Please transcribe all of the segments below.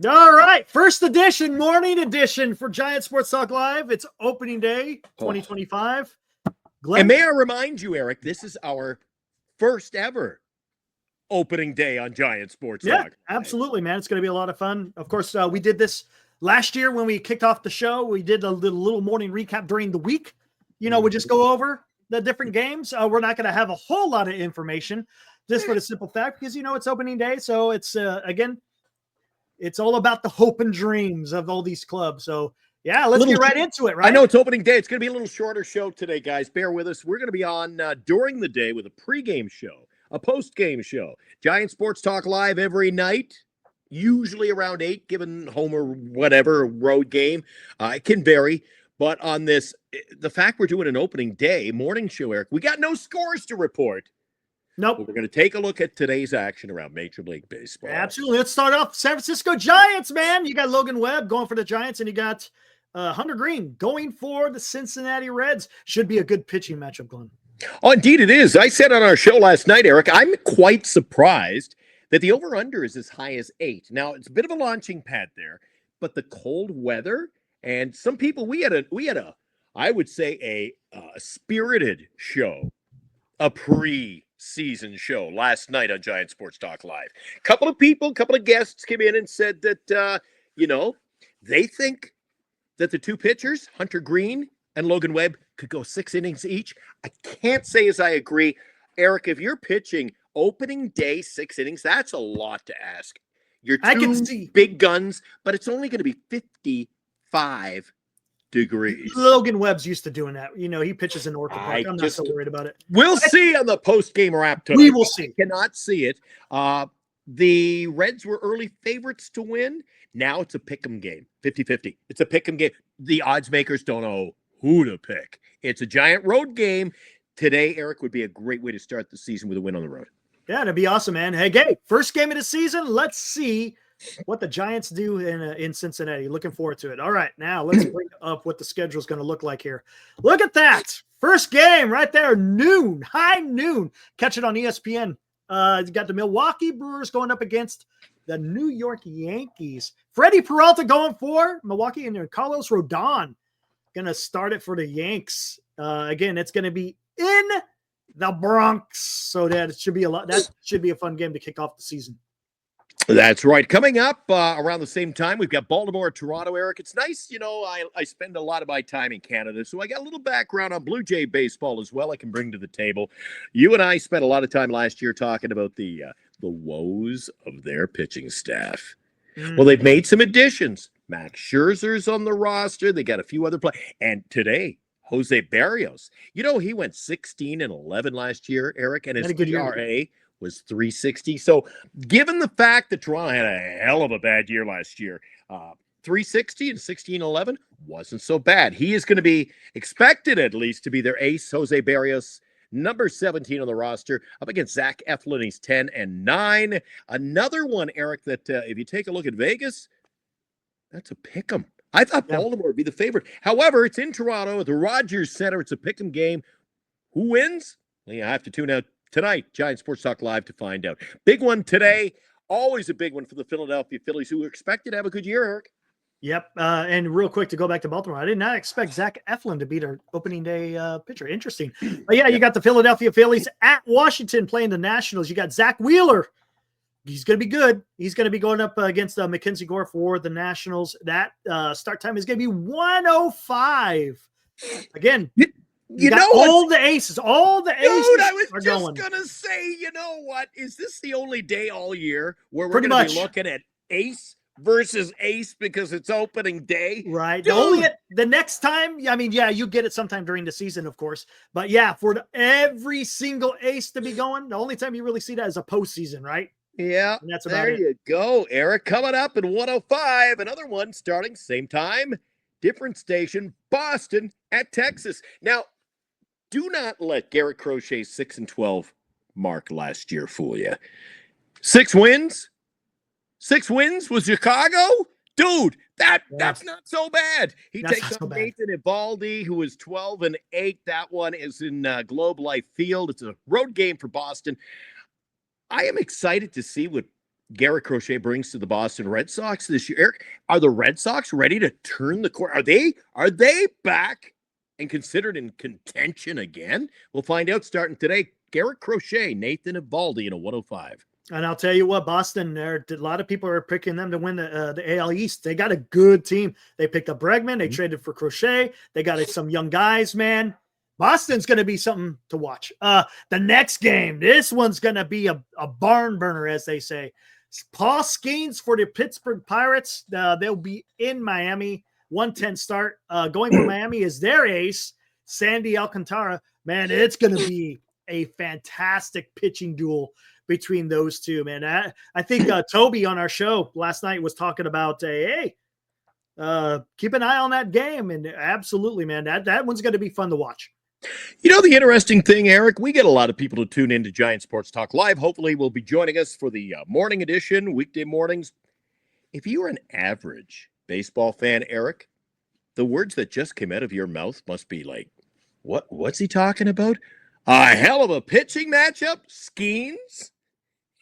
All right, first edition, morning edition for Giant Sports Talk Live. It's opening day 2025. Glenn? And may I remind you, Eric, this is our first ever opening day on Giant Sports Yeah, Talk. absolutely, man. It's going to be a lot of fun. Of course, we did this last year when we kicked off the show. We did a little morning recap during the week. We just go over the different games. We're not going to have a whole lot of information just for the simple fact because, it's opening day. So it's, again, it's all about the hope and dreams of all these clubs. So, yeah, let's get right into it, right? I know it's opening day. It's going to be a little shorter show today, guys. Bear with us. We're going to be on during the day with a pregame show, a postgame show. Giant Sports Talk Live every night, usually around 8, given home or whatever, road game. It can vary. But on this, the fact we're doing an opening day morning show, Eric, we got no scores to report. Nope. But we're going to take a look at today's action around Major League Baseball. Absolutely. Let's start off San Francisco Giants, man. You got Logan Webb going for the Giants, and you got Hunter Green going for the Cincinnati Reds. Should be a good pitching matchup, Glenn. Oh, indeed it is. I said on our show last night, Eric, I'm quite surprised that the over-under is as high as 8. Now, it's a bit of a launching pad there, but the cold weather and some people, we had a I would say a spirited show, a pre-season show last night on Giant Sports Talk Live. Couple of guests came in and said that, they think that the two pitchers, Hunter Green and Logan Webb, could go 6 innings each. I can't say as I agree. Eric, if you're pitching opening day 6 innings, that's a lot to ask. You're two big guns, but it's only going to be 55 degrees. Logan Webb's used to doing that. He pitches in Orchard Park. I'm not so worried about it. We'll see on the post-game wrap tonight. We will see. I cannot see it. The Reds were early favorites to win. Now it's a pick'em game, 50-50. It's a pick'em game. The odds makers don't know who to pick. It's a Giant road game. Today, Eric, would be a great way to start the season with a win on the road. Yeah, it'd be awesome, man. Hey, first game of the season. Let's see what the Giants do in Cincinnati. Looking forward to it. All right, now let's bring up what the schedule is going to look like here. Look at that. First game right there, high noon. Catch it on ESPN. You got the Milwaukee Brewers going up against the New York Yankees. Freddie Peralta going for Milwaukee, and Carlos Rodon going to start it for the Yanks. Again, it's going to be in the Bronx, so that should be a fun game to kick off the season. That's right. Coming up around the same time, we've got Baltimore, Toronto, Eric. It's nice, I spend a lot of my time in Canada, so I got a little background on Blue Jay baseball as well I can bring to the table. You and I spent a lot of time last year talking about the woes of their pitching staff. Well, they've made some additions. Max Scherzer's on the roster. They got a few other players. And today, Jose Barrios. He went 16-11 last year, Eric, and his ERA was 3.60. So given the fact that Toronto had a hell of a bad year last year, 3.60 and 16-11 wasn't so bad. He is going to be expected at least to be their ace, Jose Barrios, number 17 on the roster, up against Zach Eflin. He's 10-9. Another one, Eric, that if you take a look at Vegas, that's a pick'em. I thought Baltimore would be the favorite. However, it's in Toronto at the Rogers Center. It's a pick'em game. Who wins? Well, you have to tune out tonight, Giant Sports Talk Live, to find out. Big one today. Always a big one for the Philadelphia Phillies, who are expected to have a good year, Eric. Yep. And real quick to go back to Baltimore, I did not expect Zach Eflin to be their opening day pitcher. Interesting. But yeah, you got the Philadelphia Phillies at Washington playing the Nationals. You got Zach Wheeler. He's going to be good. He's going to be going up against Mackenzie Gore for the Nationals. That start time is going to be 1:05. Again, you got all the aces. All the aces I was are just going. Gonna say, you know what? Is this the only day all year where we're going to be looking at ace versus ace because it's opening day? Right. The next time, you get it sometime during the season, of course. But yeah, for every single ace to be going, the only time you really see that is a postseason, right? Yeah, and that's about there you go, Eric. Coming up at 1:05, another one starting same time, different station, Boston at Texas. Now, do not let Garrett Crochet's 6-12 mark last year fool you. 6 wins? 6 wins was Chicago? Dude, that's not so bad. He takes on Nathan Eovaldi, who is 12-8. That one is in Globe Life Field. It's a road game for Boston. I am excited to see what Garrett Crochet brings to the Boston Red Sox this year. Eric, are the Red Sox ready to turn the corner? Are they back and considered in contention again? We'll find out starting today. Garrett Crochet, Nathan Evaldi in a 105. And I'll tell you what, Boston, a lot of people are picking them to win the AL East. They got a good team. They picked up Bregman. They traded for Crochet. They got some young guys, man. Boston's going to be something to watch. The next game, this one's going to be a barn burner, as they say. Paul Skeens for the Pittsburgh Pirates. They'll be in Miami. 110 start. Going for Miami is their ace, Sandy Alcantara. Man, it's going to be a fantastic pitching duel between those two, man. I think Toby on our show last night was talking about, keep an eye on that game. And absolutely, man, that one's going to be fun to watch. You know, the interesting thing, Eric, we get a lot of people to tune into Giant Sports Talk Live. Hopefully will be joining us for the morning edition, weekday mornings. If you are an average baseball fan, Eric, the words that just came out of your mouth must be like, what's he talking about? A hell of a pitching matchup? Skeens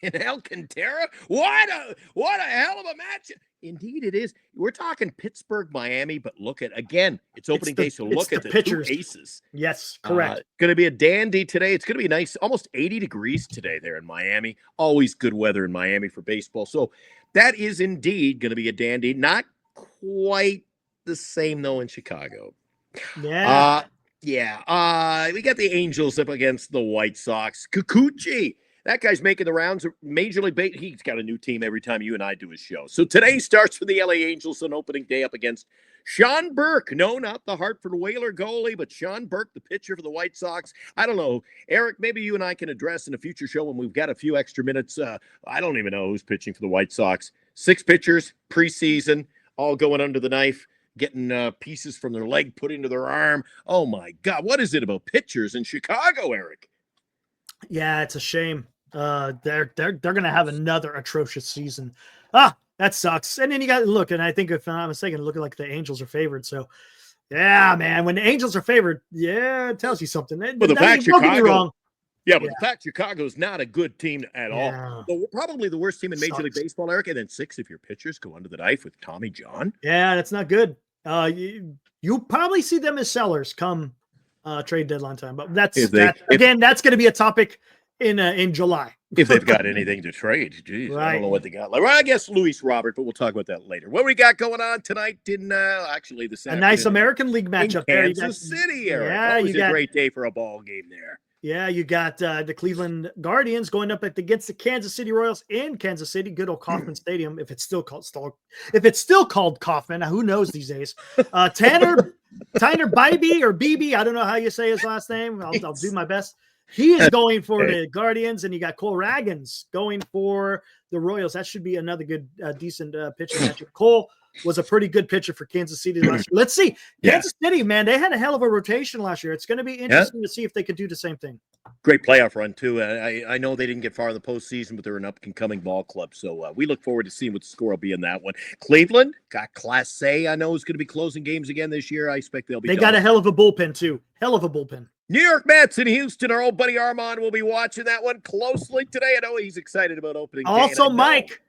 and Alcantara? What a hell of a matchup. Indeed it is. We're talking Pittsburgh, Miami, but look at, again, it's opening day, so look at the pitchers. Two aces. Yes, correct. Going to be a dandy today. It's going to be nice, almost 80 degrees today there in Miami. Always good weather in Miami for baseball. So that is indeed going to be a dandy. Not quite the same, though, in Chicago. Yeah. We got the Angels up against the White Sox. Kikuchi. That guy's making the rounds. Major League Baseball. He's got a new team every time you and I do his show. So today starts for the LA Angels on opening day up against Sean Burke. No, not the Hartford Whaler goalie, but Sean Burke, the pitcher for the White Sox. I don't know. Eric, maybe you and I can address in a future show when we've got a few extra minutes. I don't even know who's pitching for the White Sox. 6 pitchers, preseason, all going under the knife, getting pieces from their leg put into their arm. Oh, my God. What is it about pitchers in Chicago, Eric? Yeah, it's a shame. They're going to have another atrocious season. That sucks. And then you got look, and I think if I'm not mistaken, looking like the Angels are favored. So, yeah, man, when the Angels are favored, yeah, it tells you something. But the fact Chicago, the fact Chicago is not a good team at all. Probably the worst team in Major League Baseball, Eric. And then 6 if your pitchers go under the knife with Tommy John. Yeah, that's not good. You'll probably see them as sellers come trade deadline time, but that's going to be a topic in July. If they've got anything to trade. Jeez, right. I don't know what they got. Well, I guess Luis Robert, but we'll talk about that later. What we got going on tonight actually this afternoon. A nice American League matchup there. Kansas City, Eric. Yeah, always a great day for a ball game there. Yeah, you got the Cleveland Guardians going up against the Kansas City Royals in Kansas City, good old Kauffman Stadium. If it's still called Kauffman, who knows these days? Tanner Bybee or BB, I don't know how you say his last name. I'll do my best. He is going for the Guardians, and you got Cole Ragans going for the Royals. That should be another good, decent pitcher matchup. Cole was a pretty good pitcher for Kansas City last year. Let's see. Kansas City, man, they had a hell of a rotation last year. It's going to be interesting to see if they could do the same thing. Great playoff run, too. I know they didn't get far in the postseason, but they're an up-and-coming ball club. So we look forward to seeing what the score will be in that one. Cleveland got Class A. I know is going to be closing games again this year. I expect they'll be They got a hell of a bullpen, too. Hell of a bullpen. New York Mets in Houston. Our old buddy Armand will be watching that one closely today. I know he's excited about opening day. Also, Mike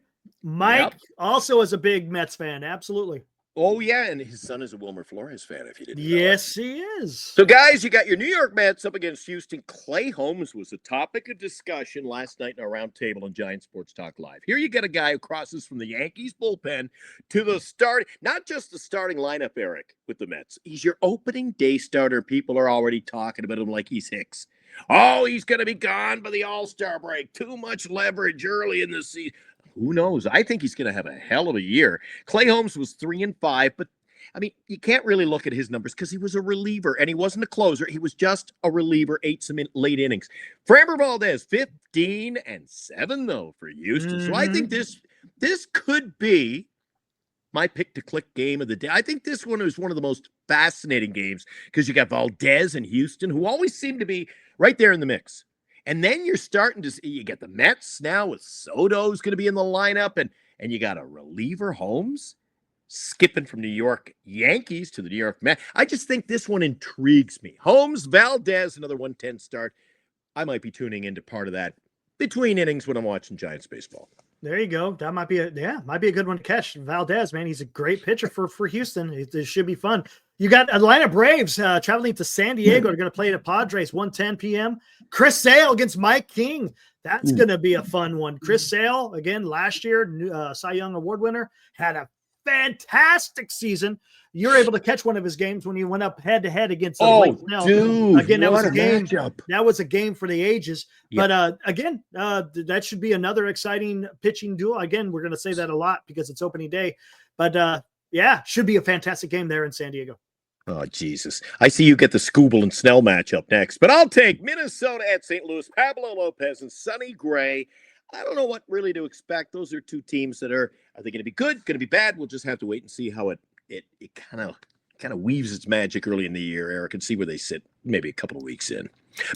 also is a big Mets fan. Absolutely. Oh, yeah, and his son is a Wilmer Flores fan, if you didn't know. Yes, he is. So, guys, you got your New York Mets up against Houston. Clay Holmes was a topic of discussion last night in our roundtable on Giant Sports Talk Live. Here you got a guy who crosses from the Yankees bullpen to the start, not just the starting lineup, Eric, with the Mets. He's your opening day starter. People are already talking about him like he's Hicks. Oh, he's going to be gone by the All-Star break. Too much leverage early in the season. Who knows? I think he's going to have a hell of a year. Clay Holmes was 3-5, but I mean, you can't really look at his numbers because he was a reliever and he wasn't a closer. He was just a reliever, ate some late innings. Framber Valdez, 15-7 though for Houston. So I think this could be my pick to click game of the day. I think this one is one of the most fascinating games because you got Valdez and Houston, who always seem to be right there in the mix. And then you're starting to see, you get the Mets now with Soto's going to be in the lineup, and you got a reliever, Holmes, skipping from New York Yankees to the New York Mets. I just think this one intrigues me. Holmes, Valdez, another 110 start. I might be tuning into part of that between innings when I'm watching Giants baseball. There you go. That might be a good one to catch. Valdez, man, he's a great pitcher for Houston. It should be fun. You got Atlanta Braves traveling to San Diego. They're going to play the Padres 1:10 p.m. Chris Sale against Mike King. That's going to be a fun one. Chris Sale, again, last year, Cy Young Award winner, had a fantastic season. You're able to catch one of his games when he went up head-to-head against Blake Snell. Dude, again, that was a game. Matchup. That was a game for the ages. Yeah. But again, that should be another exciting pitching duel. Again, we're going to say that a lot because it's opening day. But should be a fantastic game there in San Diego. Oh, Jesus. I see you get the Scooble and Snell matchup next, but I'll take Minnesota at St. Louis, Pablo Lopez and Sonny Gray. I don't know what really to expect. Those are two teams that are they going to be good, going to be bad? We'll just have to wait and see how it kind of weaves its magic early in the year, Eric, and see where they sit maybe a couple of weeks in.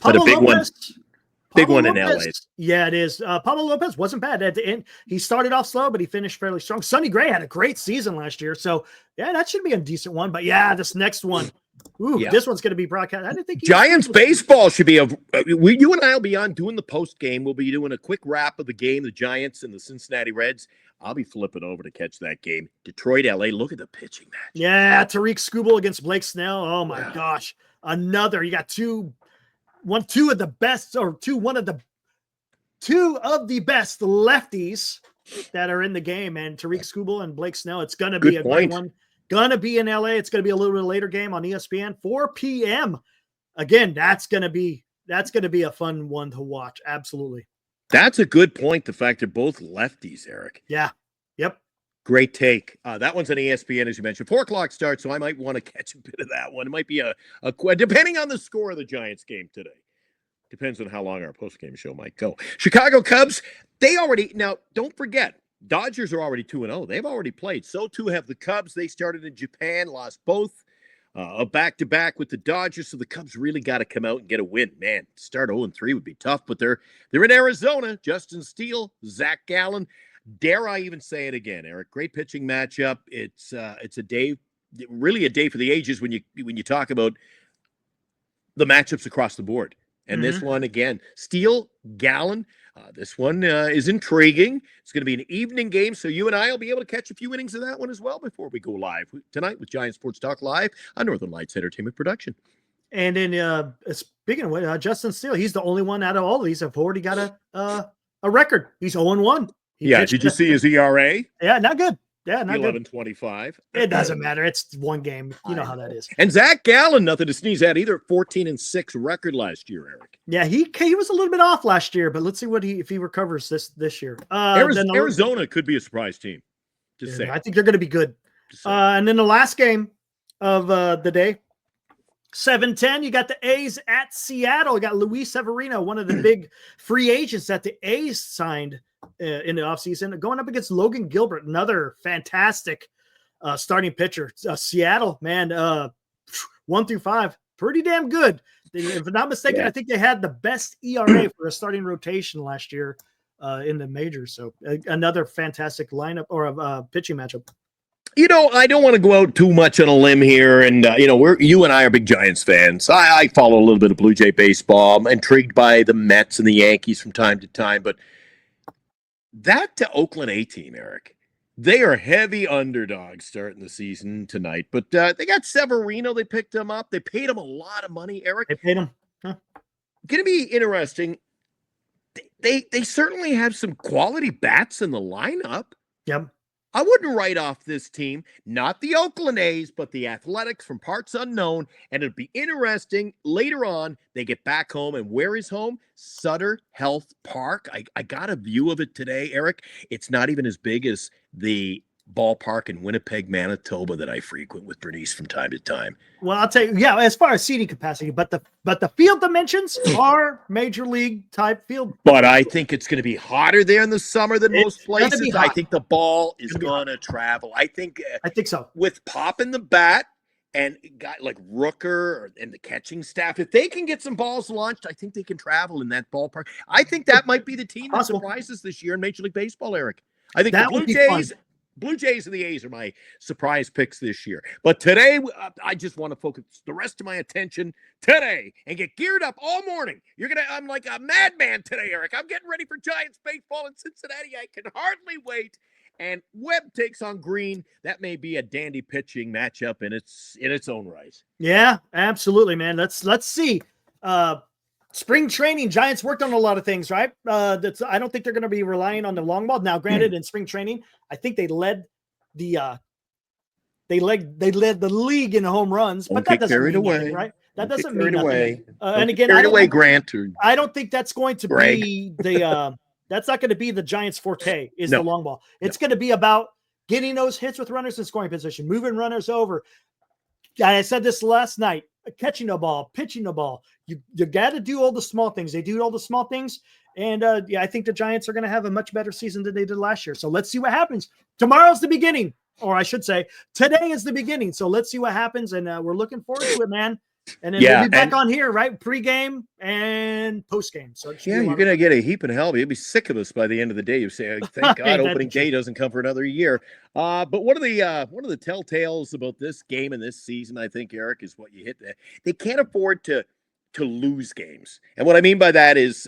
But a big one in LA. Yeah, it is. Pablo Lopez wasn't bad at the end. He started off slow, but he finished fairly strong. Sonny Gray had a great season last year. So, yeah, that should be a decent one. But, yeah, this next one, this one's going to be broadcast. I didn't think Giants baseball should be you and I will be on doing the post game. We'll be doing a quick wrap of the game, the Giants and the Cincinnati Reds. I'll be flipping over to catch that game. Detroit, LA, look at the pitching match. Yeah, Tariq Skubal against Blake Snell. Oh, my gosh. You got two of the best lefties that are in the game, and Tariq Skubal and Blake Snell. It's going to be a good one. Going to be in LA. It's going to be a little bit later game on ESPN, 4 p.m. Again, that's going to be a fun one to watch. Absolutely. That's a good point. The fact they're both lefties, Eric. Yeah. Yep. Great take. That one's on ESPN, as you mentioned. 4:00 start, so I might want to catch a bit of that one. It might be a depending on the score of the Giants game today. Depends on how long our post-game show might go. Chicago Cubs, now, don't forget, Dodgers are already 2-0. They've already played. So, too, have the Cubs. They started in Japan, lost both. A back-to-back with the Dodgers, so the Cubs really got to come out and get a win. Man, start 0-3 would be tough, but they're in Arizona. Justin Steele, Zach Gallen. Dare I even say it again, Eric? Great pitching matchup. It's a day, really a day for the ages when you talk about the matchups across the board. And this one, again, Steele, Gallen. This one is intriguing. It's going to be an evening game, so you and I will be able to catch a few innings of that one as well before we go live tonight with Giant Sports Talk Live on Northern Lights Entertainment Production. And then speaking of Justin Steele, he's the only one out of all of these have already got a record. He's 0-1. Did you see his ERA? Yeah, not good. Yeah, not 11.25. It doesn't matter. It's one game. You know how that is. And Zach Gallen, nothing to sneeze at either. 14-6 record last year, Eric. Yeah, he was a little bit off last year, but let's see if he recovers this year. Arizona could be a surprise team. Just saying. I think they're going to be good. And then the last game of the day, 7:10. You got the A's at Seattle. You got Luis Severino, one of the big free agents that the A's signed in the offseason, going up against Logan Gilbert, another fantastic starting pitcher. Seattle, man, 1 through 5, pretty damn good. If I'm not mistaken, I think they had the best ERA for a starting rotation last year in the majors. So another fantastic lineup or a pitching matchup. I don't want to go out too much on a limb here, and you and I are big Giants fans. I follow a little bit of Blue Jay baseball. I'm intrigued by the Mets and the Yankees from time to time, but that to Oakland A-team, Eric, they are heavy underdogs starting the season tonight. But they got Severino. They picked him up. They paid him a lot of money, Eric. They paid him. Huh. Going to be interesting. They certainly have some quality bats in the lineup. Yep. I wouldn't write off this team, not the Oakland A's, but the Athletics from parts unknown. And it'd be interesting later on, they get back home. And where is home? Sutter Health Park. I got a view of it today, Eric. It's not even as big as the ballpark in Winnipeg, Manitoba that I frequent with Bernice from time to time. Well, I'll tell you, as far as seating capacity, but the field dimensions are major league type field. But I think it's going to be hotter there in the summer than most places. I think the ball is going to travel. I think so. With popping the bat and guy like Rooker and the catching staff, if they can get some balls launched, I think they can travel in that ballpark. I think that might be the team that surprises this year in Major League Baseball, Eric. I think the Blue Jays Blue Jays and the A's are my surprise picks this year. But today, I just want to focus the rest of my attention today and get geared up all morning. I'm like a madman today, Eric. I'm getting ready for Giants baseball in Cincinnati. I can hardly wait. And Webb takes on Green. That may be a dandy pitching matchup in its own right. Yeah, absolutely, man. Let's see. Spring training, Giants worked on a lot of things, right? I don't think they're going to be relying on the long ball. Now, granted, in spring training, I think they led the league in home runs, but that doesn't mean anything, right? That doesn't mean nothing. And again, I don't think that's going to be that's not going to be the Giants' forte. The long ball. It's going to be about getting those hits with runners in scoring position, moving runners over. I said this last night. Catching the ball, pitching the ball. You got to do all the small things. They do all the small things. And I think the Giants are going to have a much better season than they did last year. So let's see what happens. Tomorrow's the beginning, or I should say today is the beginning. So let's see what happens. And we're looking forward to it, man. And then we'll be back on here, right? Pre-game and post-game. So you're going to get a heap of hell. You'll be sick of us by the end of the day. You say, thank God opening day doesn't come for another year. But one of the telltales about this game and this season, I think, Eric, is what you hit there. They can't afford to lose games. And what I mean by that is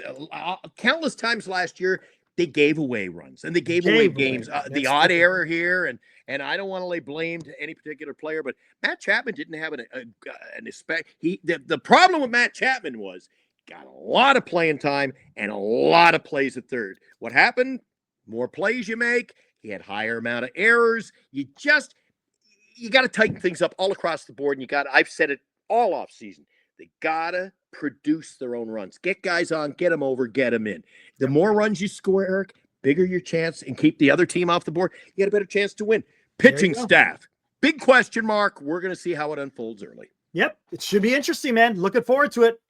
countless times last year, they gave away runs and they gave away games. The odd error here, and I don't want to lay blame to any particular player, but Matt Chapman didn't have an expect. The problem with Matt Chapman was got a lot of playing time and a lot of plays at third. What happened? More plays you make. He had higher amount of errors. You got to tighten things up all across the board. And I've said it all off season. They got to produce their own runs. Get guys on, get them over, get them in. The more runs you score, Eric, bigger your chance, and keep the other team off the board, you got a better chance to win. Pitching staff, big question mark. We're going to see how it unfolds early. Yep. It should be interesting, man. Looking forward to it.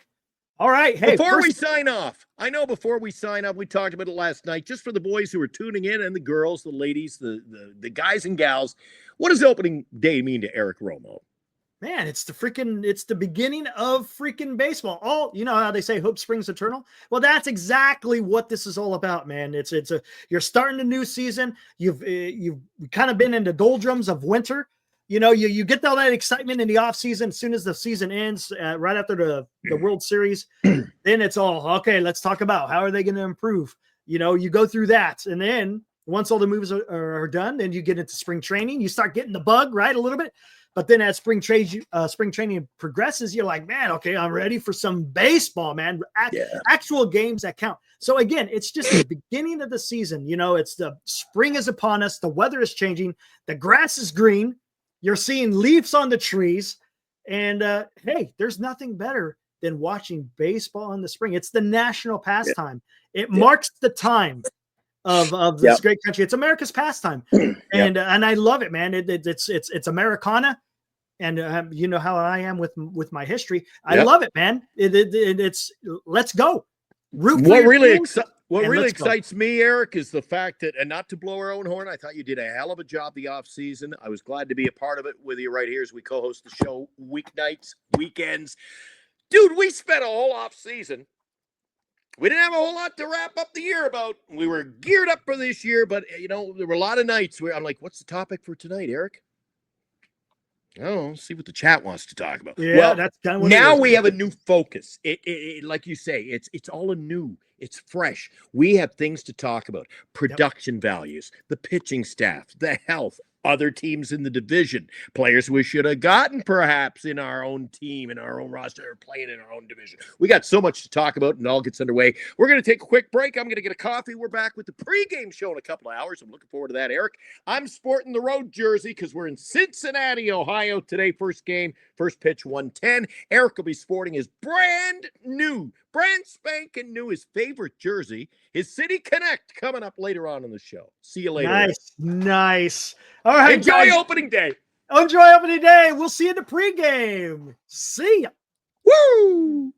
All right. Hey, before we sign off, we talked about it last night, just for the boys who are tuning in and the girls, the ladies, the guys and gals, what does opening day mean to Eric Romo? Man, it's the beginning of freaking baseball. You know how they say hope springs eternal? Well, that's exactly what this is all about, man. You're starting a new season. You've kind of been in the doldrums of winter. You know, you get all that excitement in the off season. As soon as the season ends, right after the World Series, then it's all, okay, let's talk about how are they going to improve? You know, you go through that. And then once all the moves are done, then you get into spring training. You start getting the bug, right, a little bit. But then as spring training progresses, you're like, man, okay, I'm ready for some baseball, man. Actual games that count. So again, it's just the beginning of the season. You know, it's the spring is upon us. The weather is changing. The grass is green. You're seeing leaves on the trees. And hey, there's nothing better than watching baseball in the spring. It's the national pastime. It marks the time of this great country. It's America's pastime. And I love it, man. It's Americana. And you know how I am with my history. I love it, man. It's let's go. What really excites me, Eric, is the fact that, and not to blow our own horn, I thought you did a hell of a job the off season. I was glad to be a part of it with you right here as we co-host the show weeknights, weekends. Dude, we spent a whole off season. We didn't have a whole lot to wrap up the year about. We were geared up for this year, but you know, there were a lot of nights where I'm like, what's the topic for tonight, Eric? Oh, see what the chat wants to talk about. Yeah, well, that's kind of what now we have a new focus. It like you say, it's all anew. It's fresh. We have things to talk about. Production values, the pitching staff, the health, other teams in the division, players we should have gotten perhaps in our own team, in our own roster, or playing in our own division. We got so much to talk about, and it all gets underway. We're going to take a quick break. I'm going to get a coffee. We're back with the pregame show in a couple of hours. I'm looking forward to that, Eric. I'm sporting the road jersey because we're in Cincinnati, Ohio today. First game, first pitch, 1:10. Eric will be sporting his brand spanking new, his favorite jersey, his City Connect, coming up later on in the show. See you later. Nice. All right. Enjoy opening day. Enjoy opening day. We'll see you in the pregame. See ya. Woo!